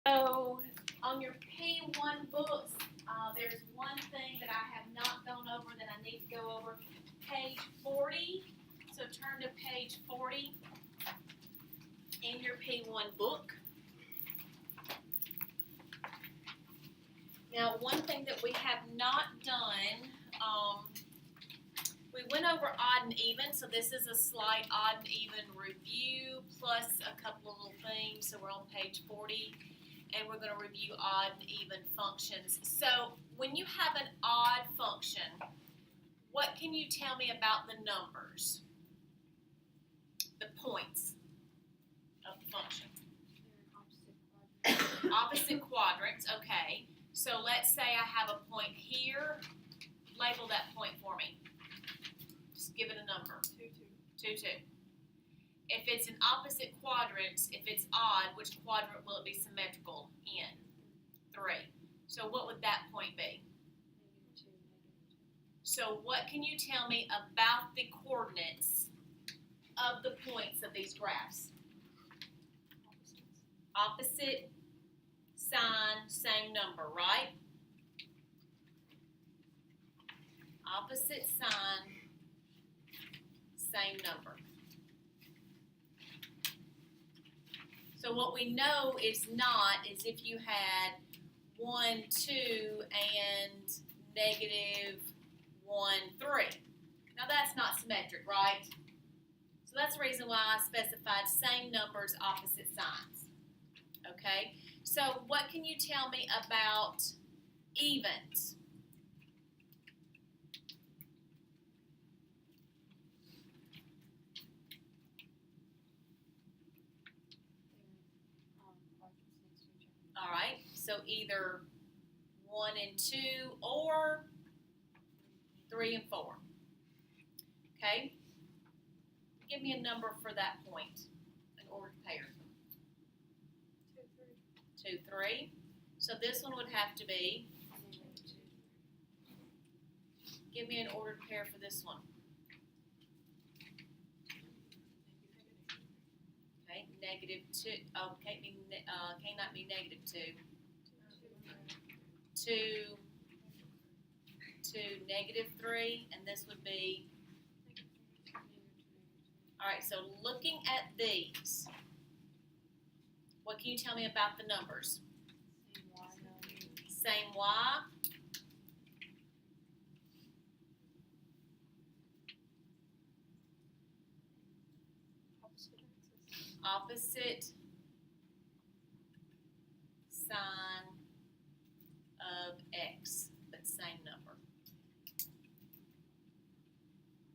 So on your P1 books, there's one thing that I have not gone over that I need to go over. Page 40. So turn to page 40 in your P1 book. Now, one thing that we have not done, we went over odd and even, so this is a slight odd and even review plus a couple of little things. So we're on page 40. And we're going to review odd and even functions. So when you have an odd function, what can you tell me about the numbers? The points of the function. Opposite quadrants, okay. So let's say I have a point here. Label that point for me. Just give it a number. 2, 2. If it's in opposite quadrants, if it's odd, which quadrant will it be symmetrical in? 3. So what would that point be? -2. So what can you tell me about the coordinates of the points of these graphs? Opposite sign, same number, right? Opposite sign, same number. So what we know is not is if you had 1, 2, and -1, 3. Now that's not symmetric, right? So that's the reason why I specified same numbers, opposite signs. Okay? So what can you tell me about evens? All right, so either 1 and 2 or 3 and 4. Okay? Give me a number for that point, an ordered pair. 2, 3. So this one would have to be, give me an ordered pair for this one. Okay, -2. Oh, cannot be -2. 2, -3, and this would be. All right. So looking at these, what can you tell me about the numbers? Same y. Opposite sign of x, but same number.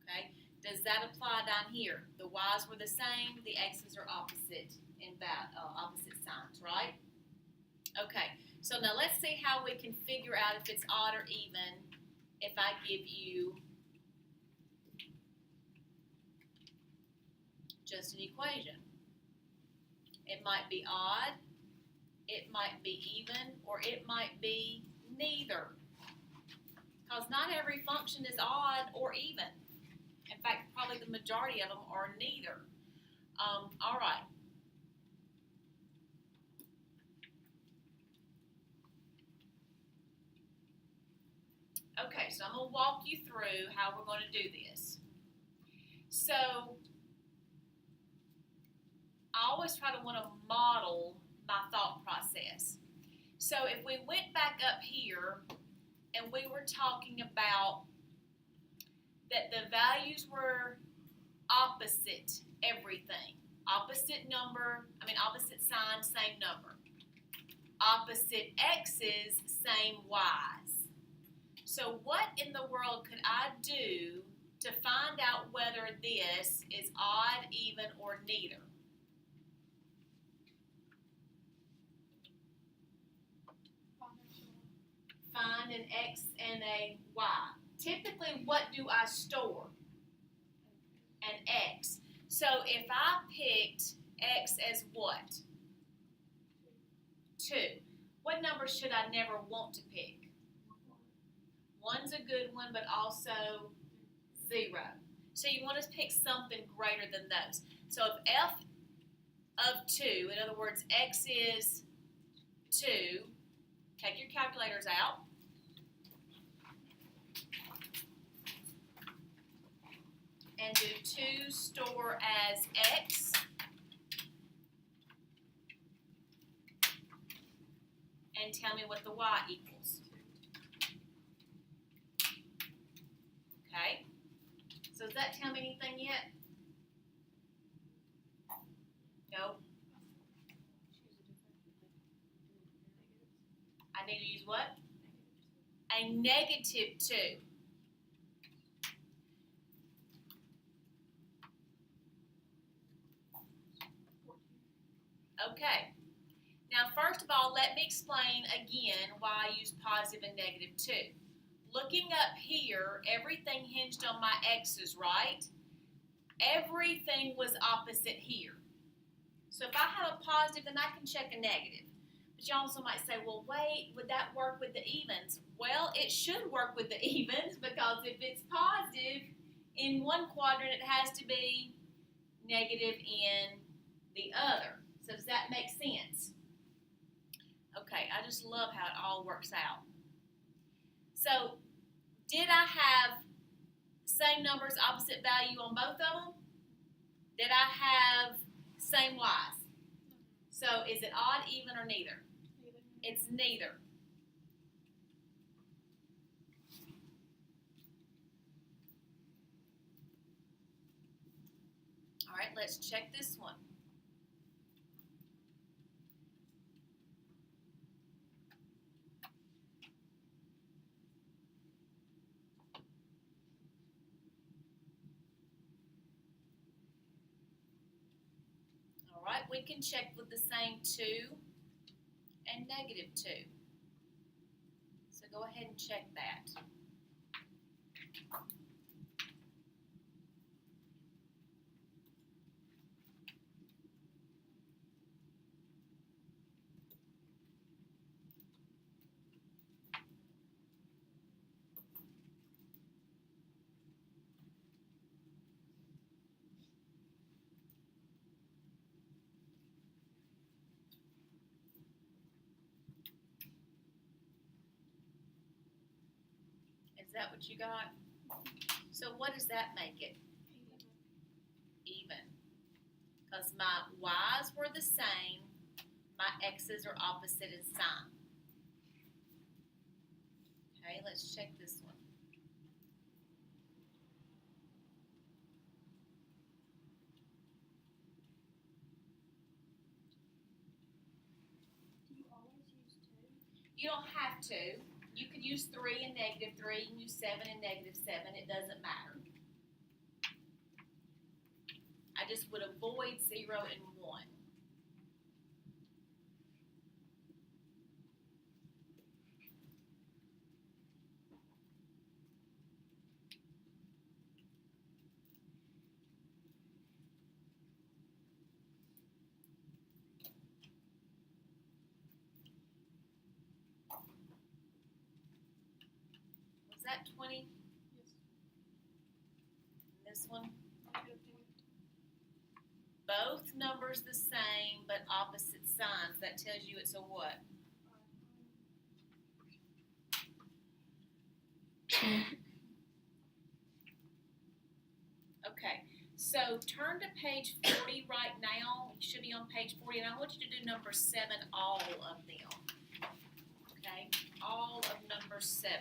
Okay, does that apply down here? The y's were the same, the x's are opposite in that opposite signs, right? Okay, so now let's see how we can figure out if it's odd or even if I give you just an equation. It might be odd, it might be even, or it might be neither. Because not every function is odd or even. In fact, probably the majority of them are neither. All right. Okay, so I'm going to walk you through how we're going to do this. So I always try to want to model my thought process. So if we went back up here and we were talking about that the values were opposite everything. Opposite sign, same number. Opposite x's, same y's. So what in the world could I do to find out whether this is odd, even, or neither? Find an x and a y. Typically, what do I store? An x. So if I picked x as what? 2. What number should I never want to pick? 1's a good one, but also 0. So you want to pick something greater than those. So if f of 2, in other words, x is 2, take your calculators out. And do 2 store as x. And tell me what the y equals. Okay? So does that tell me anything yet? No. I need to use what? A negative 2. Okay. Now, first of all, let me explain again why I use positive and negative 2. Looking up here, everything hinged on my x's, right? Everything was opposite here. So if I have a positive, then I can check a negative. But you also might say, well, wait, would that work with the evens? Well, it should work with the evens because if it's positive in one quadrant, it has to be negative in the other. So does that make sense? Okay, I just love how it all works out. So, did I have same numbers, opposite value on both of them? Did I have same y's? So, is it odd, even, or neither? It's neither. All right, let's check this one. All right, we can check with the same 2 and negative 2. So go ahead and check that. Is that what you got? So what does that make it? Even. Because my y's were the same, my x's are opposite in sign. Okay, let's check this one. Do you always use 2? You don't have to. You could use 3 and negative 3. You can use 7 and negative 7. It doesn't matter. I just would avoid 0 and 1. Was that 20? Yes. This one? Both numbers the same, but opposite signs. That tells you it's a what? Okay, so turn to page 40 right now. You should be on page 40, and I want you to do number 7, all of them. Okay, all of number 7.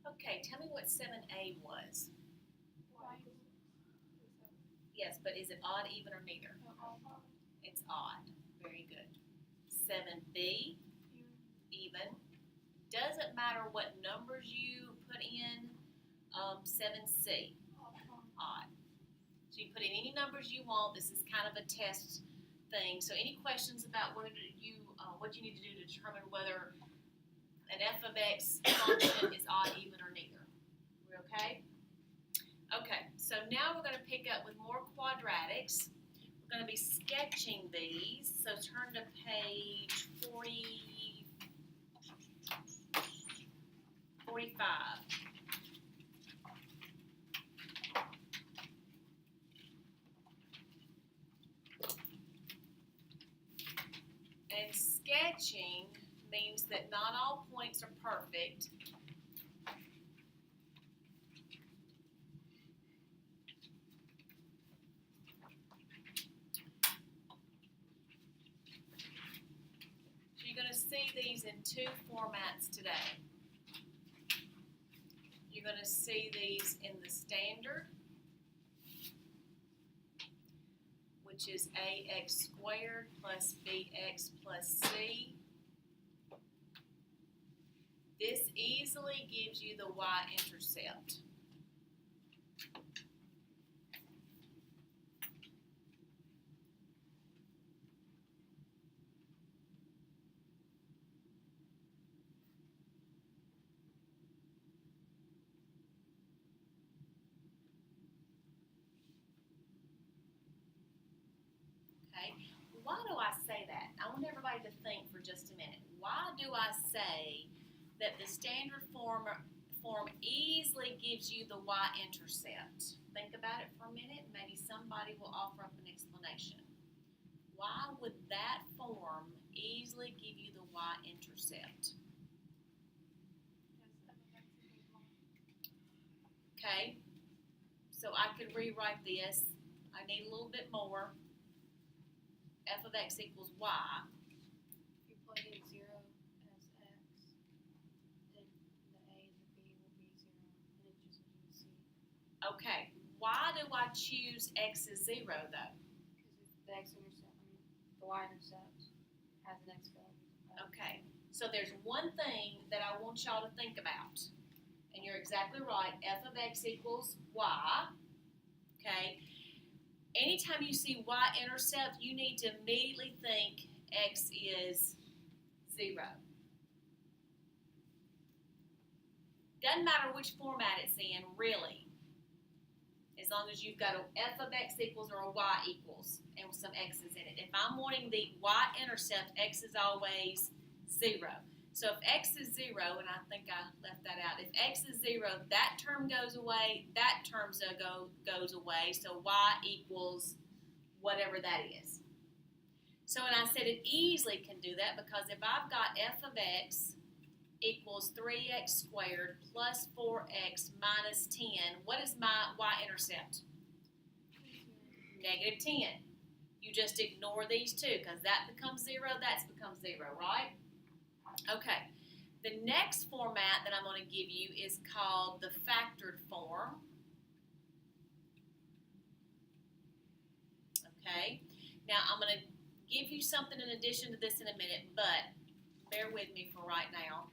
Okay, tell me what 7A was. Y Yes, but is it odd, even, or neither? equals It's odd. Very good. 7B, even. Doesn't matter what numbers you put in. 7C, odd. So you put in any numbers you want. This is kind of a test thing. So any questions about what you need to do to determine whether an f of x function is odd, even, or neither? We okay? Okay, so now we're going to pick up with more quadratics. We're going to be sketching these. So turn to page 45. And sketching means that not all points are perfect. So you're going to see these in two formats today. You're going to see these in the standard, which is ax squared plus bx plus c. This easily gives you the y-intercept. Okay, why do I say that? I want everybody to think for just a minute. Why do I say that the standard form easily gives you the y-intercept? Think about it for a minute. Maybe somebody will offer up an explanation. Why would that form easily give you the y-intercept? Okay, so I could rewrite this. I need a little bit more. F of x equals y. If you plug in 0 as x, then the a and the b will be 0, and it just gives you c. Okay, why do I choose x as 0 though? Because if the x-intercept, the y-intercept has an x value. Okay, so there's one thing that I want y'all to think about. And you're exactly right, f of x equals y. Okay, anytime you see y-intercept, you need to immediately think x is 0. Doesn't matter which format it's in, really. As long as you've got a f of x equals or a y equals and some x's in it. If I'm wanting the y-intercept, x is always 0. So if x is 0, and I think I left that out, if x is 0, that term goes away, that term goes away, so y equals whatever that is. So, and I said it easily can do that because if I've got f of x equals 3x squared plus 4x minus 10, what is my y-intercept? Negative 10. You just ignore these two because that becomes 0, that's becomes 0, right? Okay, the next format that I'm going to give you is called the factored form. Okay, now I'm going to give you something in addition to this in a minute, but bear with me for right now.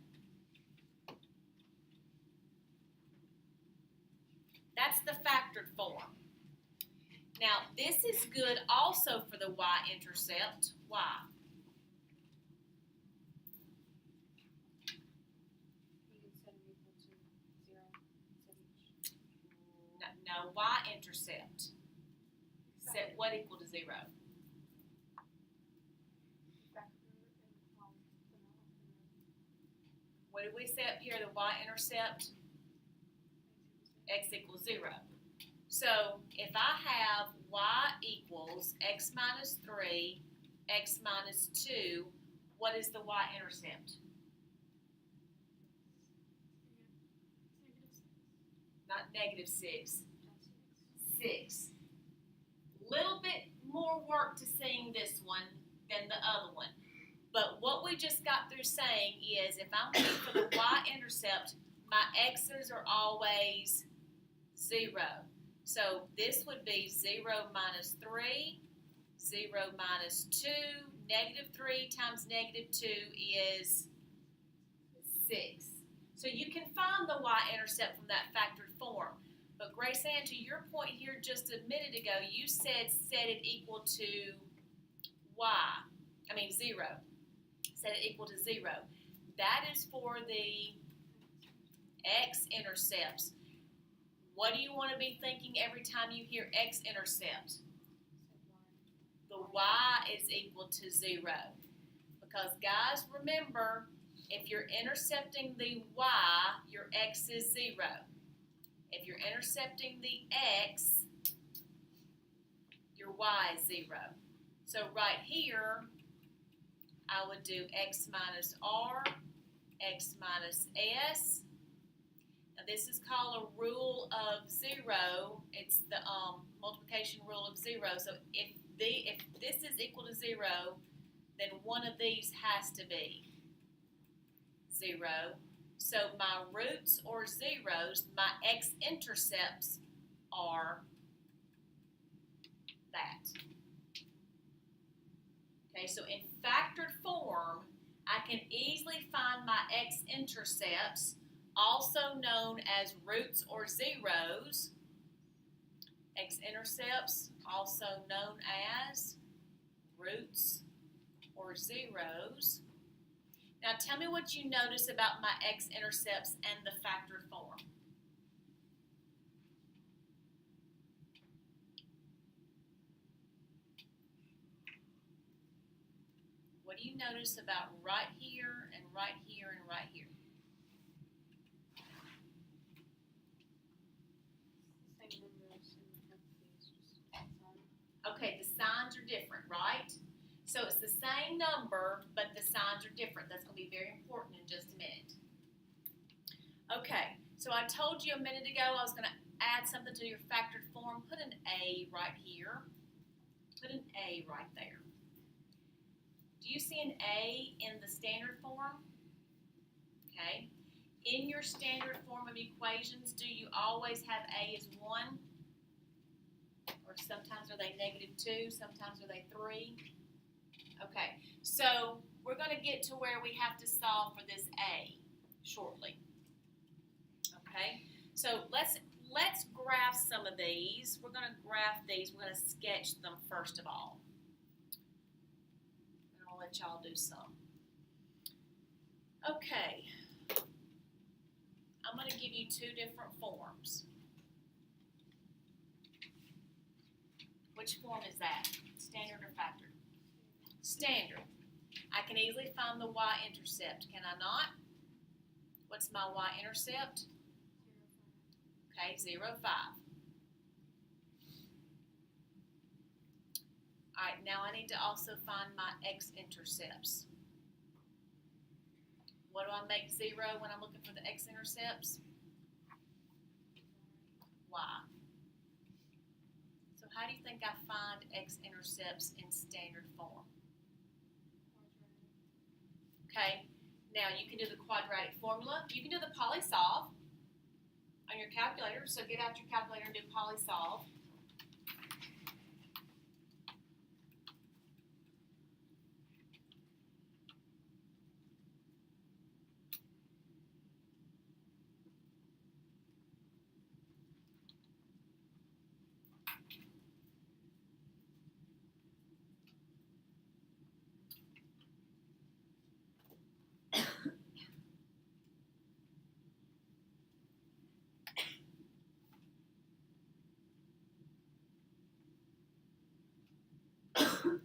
That's the factored form. Now, this is good also for the y-intercept. Why? No, y-intercept. Set what equal to 0? What did we say up here? The y-intercept? X equals 0. So if I have y equals x minus 3, x minus 2, what is the y-intercept? Not negative 6. 6. Little bit more work to seeing this one than the other one. But what we just got through saying is if I'm looking for the y-intercept, my x's are always 0. So this would be 0 minus 3, 0 minus 2, negative 3 times negative 2 is 6. So you can find the y-intercept from that factored form. But Grace Ann, to your point here just a minute ago, you said set it equal to 0. Set it equal to 0. That is for the x-intercepts. What do you want to be thinking every time you hear x-intercept? The y is equal to 0. Because guys, remember, if you're intercepting the y, your x is 0. If you're intercepting the x, your y is 0. So right here, I would do x minus r, x minus s. Now this is called a rule of 0. It's the multiplication rule of 0. So if this is equal to 0, then one of these has to be 0. So my roots or zeros, my x-intercepts are that. Okay, so in factored form, I can easily find my x-intercepts, also known as roots or zeros. X-intercepts, also known as roots or zeros. Now tell me what you notice about my x-intercepts and the factored form. What do you notice about right here and right here and right here? Same numbers and everything's just sign. Okay, the signs are different, right? So it's the same number, but the signs are different. That's going to be very important in just a minute. Okay, so I told you a minute ago I was going to add something to your factored form. Put an A right here. Put an A right there. Do you see an A in the standard form? Okay. In your standard form of equations, do you always have A as 1? Or sometimes are they negative 2, sometimes are they 3? Okay, so we're going to get to where we have to solve for this A shortly. Okay, so let's graph some of these. We're going to graph these. We're going to sketch them first of all. And I'll let y'all do some. Okay, I'm going to give you two different forms. Which form is that? Standard or factored? Standard. I can easily find the y-intercept, can I not? What's my y-intercept? 0, 5. Okay, 0, 5. All right, now I need to also find my x-intercepts. What do I make 0 when I'm looking for the x-intercepts? Y. So how do you think I find x-intercepts in standard form? Okay, now you can do the quadratic formula. You can do the polysolve on your calculator. So get out your calculator and do polysolve.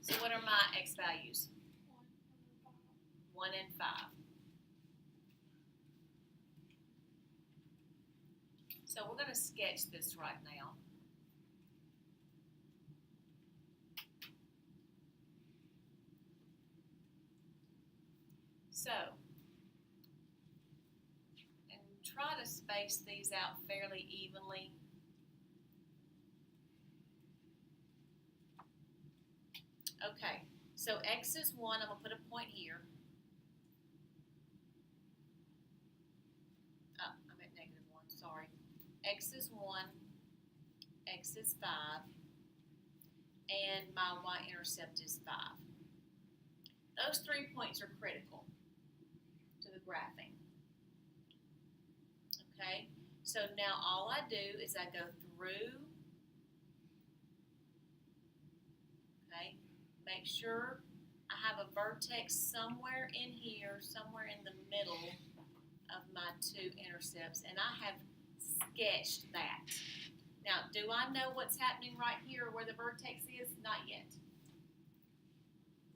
So what are my x values? 1 and 5. So we're going to sketch this right now. So, and try to space these out fairly evenly. Okay, so x is 1, I'm going to put a point here. Oh, I x is 1, x is 5, and my y-intercept is 5. Those 3 points are critical to the graphing. Okay, so now all I do is I go through, okay, make sure I have a vertex somewhere in here, somewhere in the middle of my 2 intercepts, and I have sketched that. Now, do I know what's happening right here where the vertex is? Not yet.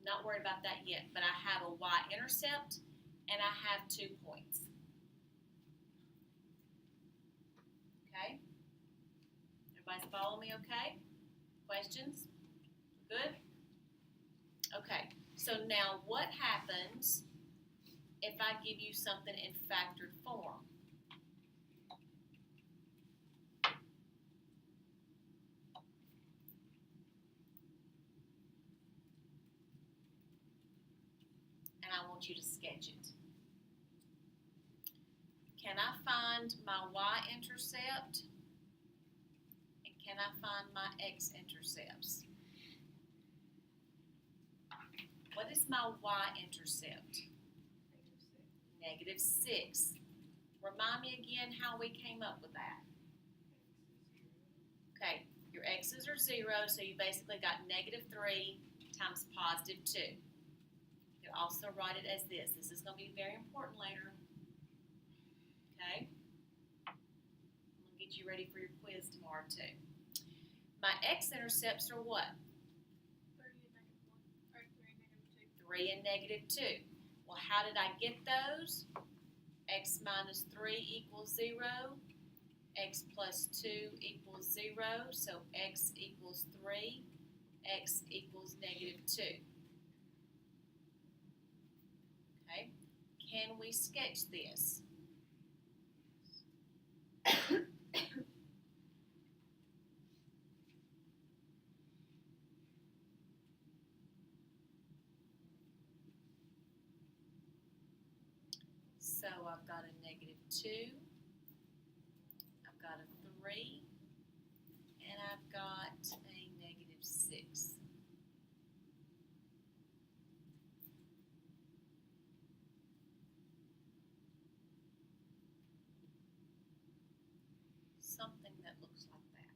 Not worried about that yet, but I have a y-intercept and I have 2 points. Okay? Everybody's following me okay? Questions? Good? Okay, so now what happens if I give you something in factored form? And I want you to sketch it. Can I find my y-intercept? And can I find my x-intercepts? What is my y-intercept? -6. Remind me again how we came up with that. Okay, your x's are 0, so you basically got -3 times +2. You can also write it as this. This is going to be very important later. Okay? I'm going to get you ready for your quiz tomorrow too. My x-intercepts are what? 3 and -2. Well, how did I get those? X minus 3 equals 0. X plus 2 equals 0. So x equals 3. X equals -2. Okay. Can we sketch this? So I've got a -2, I've got a 3, and I've got a -6. Something that looks like that.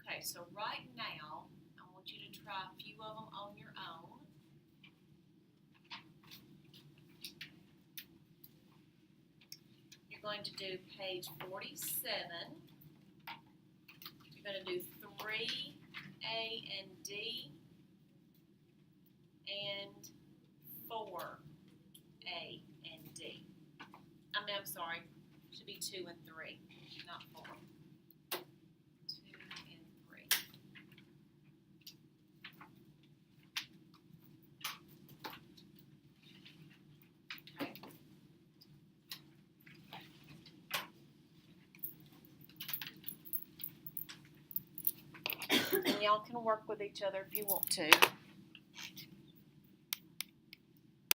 Okay, so right now, I want you to try a few of them on your own. You're going to do page 47. You're going to do 3A and D and 4A and D. I'm sorry, should be 2 and 3, not 4. 2 and 3. Okay. And y'all can work with each other if you want to.